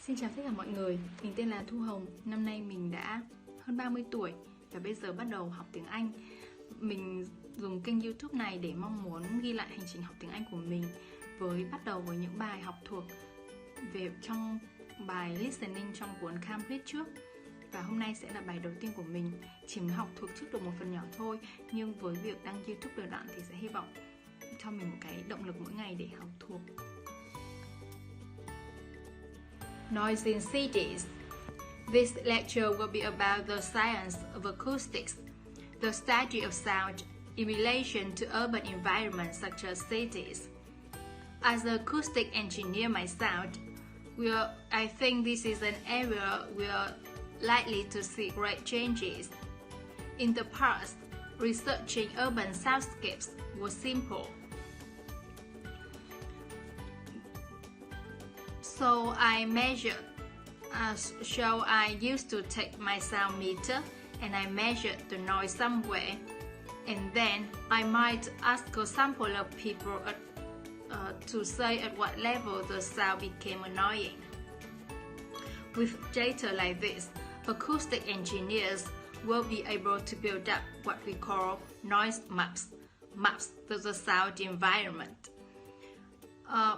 Xin chào tất cả mọi người, mình tên là Thu Hồng. Năm nay mình đã hơn 30 tuổi và bây giờ bắt đầu học tiếng Anh. Mình dùng kênh YouTube này để mong muốn ghi lại hành trình học tiếng Anh của mình, bắt đầu với những bài học thuộc trong bài listening trong cuốn Cambridge trước. Và hôm nay sẽ là bài đầu tiên của mình. Chỉ mới học thuộc trước được một phần nhỏ thôi, nhưng với việc đăng YouTube đều đặn thì sẽ hy vọng cho mình một cái động lực mỗi ngày để học thuộc. Noise in cities. This lecture will be about the science of acoustics, the study of sound in relation to urban environments such as cities. As an acoustic engineer myself, I think this is an area we are likely to see great changes. In the past, researching urban soundscapes was simple. So I used to take my sound meter and I measured the noise somewhere, and then I might ask a sample of people to say at what level the sound became annoying. With data like this, acoustic engineers will be able to build up what we call noise maps to the sound environment.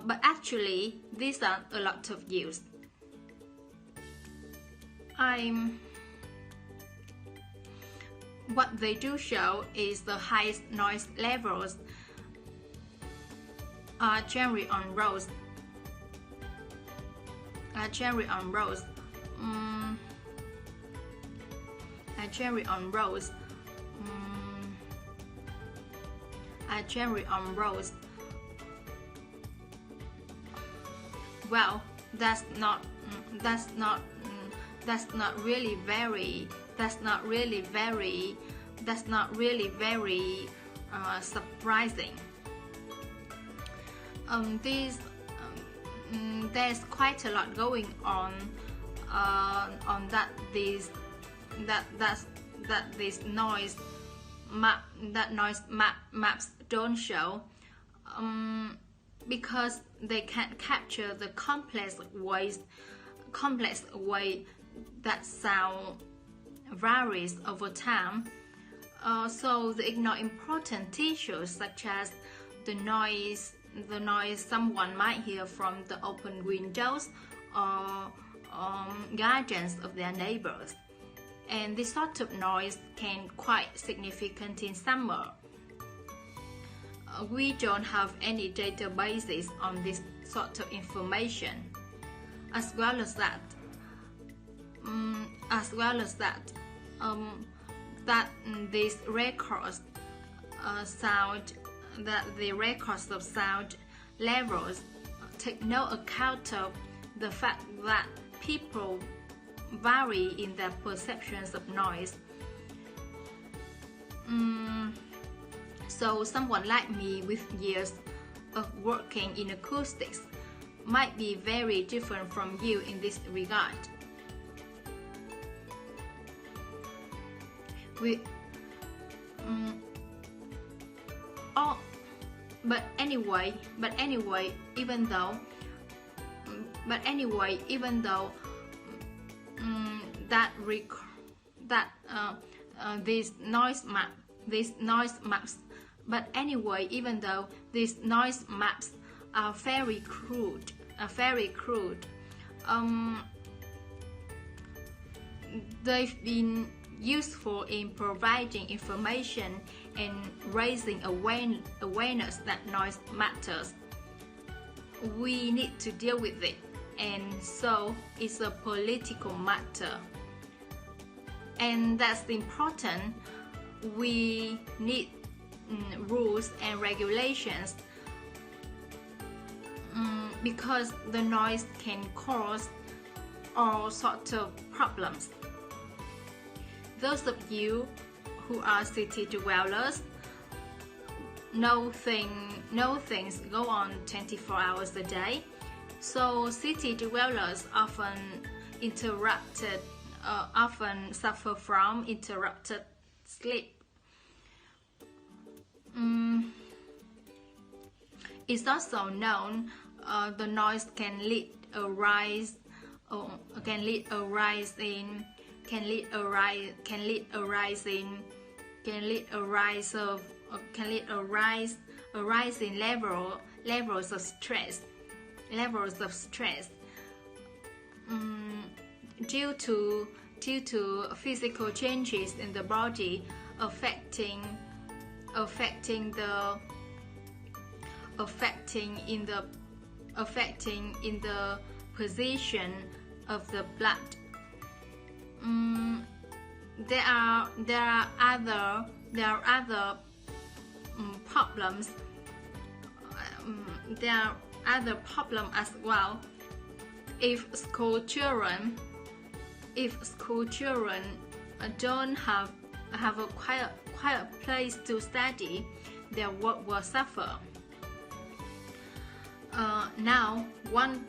But actually, these aren't a lot of use. What they do show is the highest noise levels are generally on roads. Well, that's not really very surprising. There's quite a lot going on that these noise maps don't show, because they can't capture the complex way that sound varies over time. So they ignore important issues such as the noise someone might hear from the open windows or gardens of their neighbors. And this sort of noise can be quite significant in summer. We don't have any databases on this sort of information. As well as that, these records the records of sound levels take no account of the fact that people vary in their perceptions of noise. So someone like me with years of working in acoustics might be very different from you in this regard. But anyway, even though these noise maps are very crude, they've been useful in providing information and raising awareness that noise matters. We need to deal with it, and so it's a political matter. And that's important. We need rules and regulations, because the noise can cause all sorts of problems. Those of you who are city dwellers know things go on 24 hours a day. So city dwellers often suffer from interrupted sleep. It's also known the noise can lead a rise can lead a rise in levels of stress due to physical changes in the body affecting in the position of the blood. There are other problems. There are other problems as well. If school children don't have a quiet place to study, their work will suffer. Now one